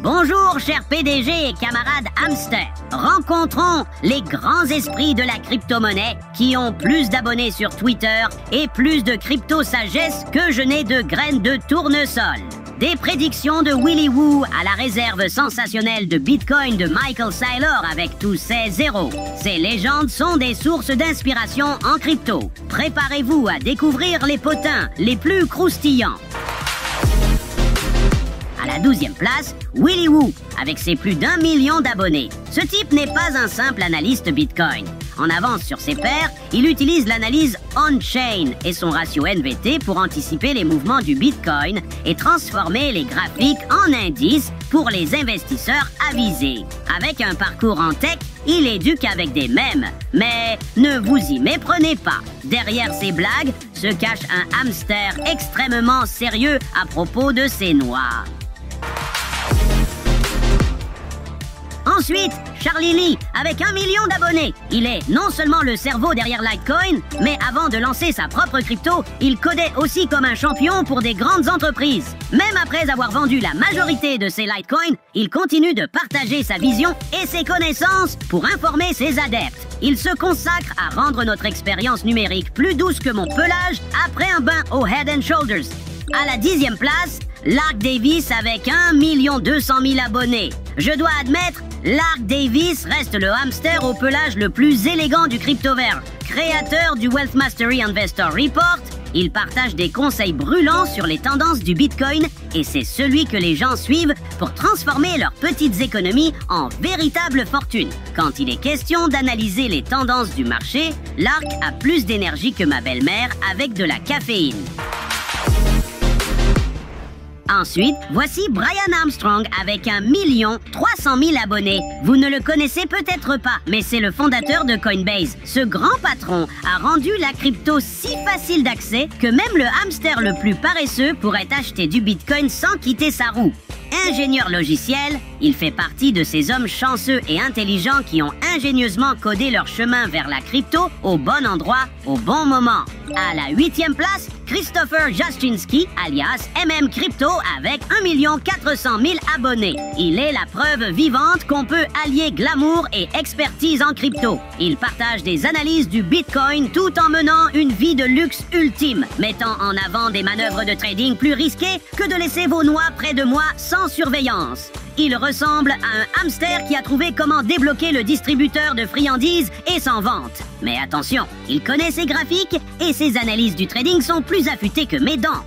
Bonjour, chers PDG et camarades hamsters. Rencontrons les grands esprits de la crypto-monnaie qui ont plus d'abonnés sur Twitter et plus de crypto-sagesse que je n'ai de graines de tournesol. Des prédictions de Willy Woo à la réserve sensationnelle de Bitcoin de Michael Saylor avec tous ses zéros. Ces légendes sont des sources d'inspiration en crypto. Préparez-vous à découvrir les potins les plus croustillants. À la 12e place, Willy Woo, avec ses plus d'1 million d'abonnés. Ce type n'est pas un simple analyste Bitcoin. En avance sur ses pairs, il utilise l'analyse on-chain et son ratio NVT pour anticiper les mouvements du Bitcoin et transformer les graphiques en indices pour les investisseurs avisés. Avec un parcours en tech, il éduque avec des mèmes. Mais ne vous y méprenez pas. Derrière ces blagues se cache un hamster extrêmement sérieux à propos de ses noix. Ensuite, Charlie Lee, avec 1 million d'abonnés. Il est non seulement le cerveau derrière Litecoin, mais avant de lancer sa propre crypto, il codait aussi comme un champion pour des grandes entreprises. Même après avoir vendu la majorité de ses Litecoins, il continue de partager sa vision et ses connaissances pour informer ses adeptes. Il se consacre à rendre notre expérience numérique plus douce que mon pelage après un bain au Head & Shoulders. À la 10e place, Lark Davis avec 1 200 000 abonnés. Je dois admettre, Lark Davis reste le hamster au pelage le plus élégant du cryptoverse. Créateur du Wealth Mastery Investor Report, il partage des conseils brûlants sur les tendances du Bitcoin et c'est celui que les gens suivent pour transformer leurs petites économies en véritables fortunes. Quand il est question d'analyser les tendances du marché, Lark a plus d'énergie que ma belle-mère avec de la caféine. Ensuite, voici Brian Armstrong avec 1 300 000 abonnés. Vous ne le connaissez peut-être pas, mais c'est le fondateur de Coinbase. Ce grand patron a rendu la crypto si facile d'accès que même le hamster le plus paresseux pourrait acheter du Bitcoin sans quitter sa roue. Ingénieur logiciel, il fait partie de ces hommes chanceux et intelligents qui ont ingénieusement codé leur chemin vers la crypto au bon endroit, au bon moment. À la 8e place, Christopher Jastrzynski, alias MM Crypto, avec 1 400 000 abonnés. Il est la preuve vivante qu'on peut allier glamour et expertise en crypto. Il partage des analyses du Bitcoin tout en menant une vie de luxe ultime, mettant en avant des manœuvres de trading plus risquées que de laisser vos noix près de moi sans surveillance. Il ressemble à un hamster qui a trouvé comment débloquer le distributeur de friandises et s'en vante. Mais attention, il connaît ses graphiques et ses analyses du trading sont plus affûtées que mes dents.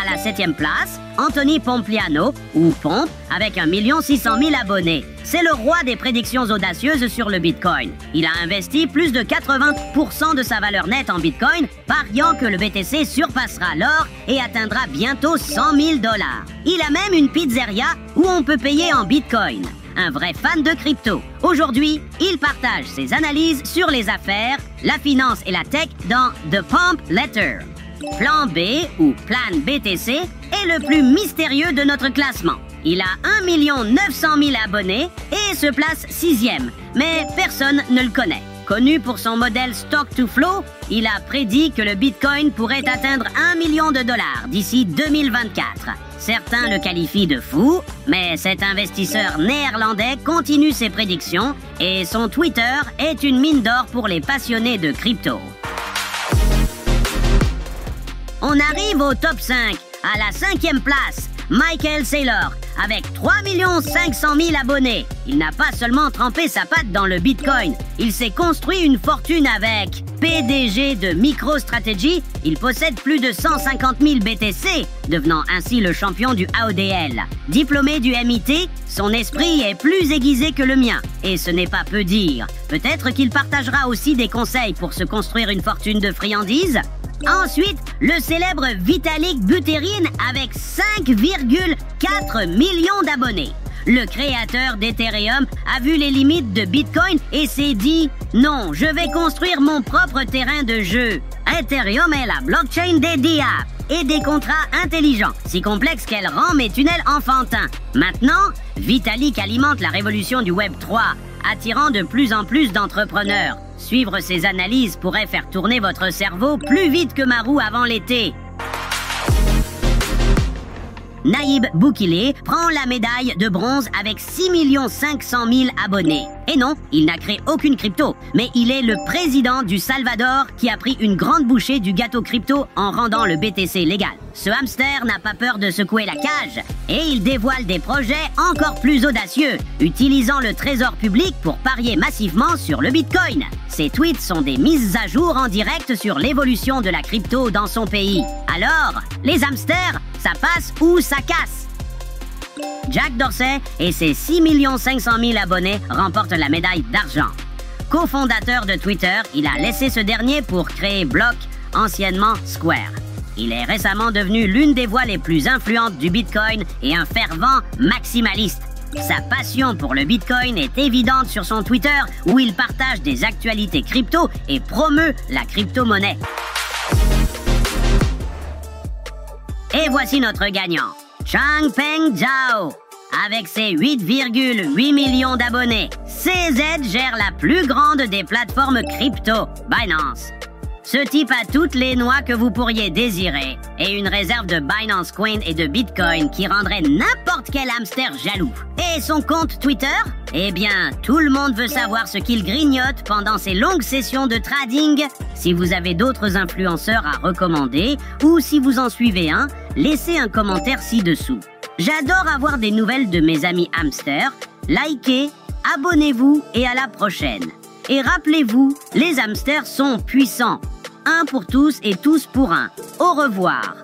À la 7e place, Anthony Pompliano, ou Pomp, avec 1 600 000 abonnés. C'est le roi des prédictions audacieuses sur le Bitcoin. Il a investi plus de 80% de sa valeur nette en Bitcoin, pariant que le BTC surpassera l'or et atteindra bientôt 100 000 $. Il a même une pizzeria où on peut payer en Bitcoin. Un vrai fan de crypto. Aujourd'hui, il partage ses analyses sur les affaires, la finance et la tech dans The Pomp Letter. Plan B, ou Plan BTC, est le plus mystérieux de notre classement. Il a 1 900 000 abonnés et se place 6e, mais personne ne le connaît. Connu pour son modèle Stock to Flow, il a prédit que le Bitcoin pourrait atteindre 1 million de dollars d'ici 2024. Certains le qualifient de fou, mais cet investisseur néerlandais continue ses prédictions et son Twitter est une mine d'or pour les passionnés de crypto. On arrive au top 5, à la 5e place, Michael Saylor, avec 3 500 000 abonnés. Il n'a pas seulement trempé sa patte dans le Bitcoin, il s'est construit une fortune avec. PDG de MicroStrategy, il possède plus de 150 000 BTC, devenant ainsi le champion du AODL. Diplômé du MIT, son esprit est plus aiguisé que le mien, et ce n'est pas peu dire. Peut-être qu'il partagera aussi des conseils pour se construire une fortune de friandises. Ensuite, le célèbre Vitalik Buterin avec 5,4 millions d'abonnés. Le créateur d'Ethereum a vu les limites de Bitcoin et s'est dit « Non, je vais construire mon propre terrain de jeu. Ethereum est la blockchain des DApp et des contrats intelligents, si complexe qu'elle rend mes tunnels enfantins. » Maintenant, Vitalik alimente la révolution du Web 3, attirant de plus en plus d'entrepreneurs. Suivre ses analyses pourrait faire tourner votre cerveau plus vite que ma roue avant l'été. Naïb Boukile prend la médaille de bronze avec 6 500 000 abonnés. Et non, il n'a créé aucune crypto, mais il est le président du Salvador qui a pris une grande bouchée du gâteau crypto en rendant le BTC légal. Ce hamster n'a pas peur de secouer la cage et il dévoile des projets encore plus audacieux, utilisant le trésor public pour parier massivement sur le Bitcoin. Ses tweets sont des mises à jour en direct sur l'évolution de la crypto dans son pays. Alors, les hamsters, ça passe ou ça casse? Jack Dorsey et ses 6 500 000 abonnés remportent la médaille d'argent. Co-fondateur de Twitter, il a laissé ce dernier pour créer Block, anciennement Square. Il est récemment devenu l'une des voix les plus influentes du Bitcoin et un fervent maximaliste. Sa passion pour le Bitcoin est évidente sur son Twitter où il partage des actualités crypto et promeut la crypto-monnaie. Et voici notre gagnant, Changpeng Zhao. Avec ses 8,8 millions d'abonnés, CZ gère la plus grande des plateformes crypto, Binance. Ce type a toutes les noix que vous pourriez désirer et une réserve de Binance Coin et de Bitcoin qui rendrait n'importe quel hamster jaloux. Et son compte Twitter? Eh bien, tout le monde veut savoir ce qu'il grignote pendant ses longues sessions de trading. Si vous avez d'autres influenceurs à recommander ou si vous en suivez un, laissez un commentaire ci-dessous. J'adore avoir des nouvelles de mes amis hamsters. Likez, abonnez-vous et à la prochaine. Et rappelez-vous, les hamsters sont puissants. Un pour tous et tous pour un. Au revoir.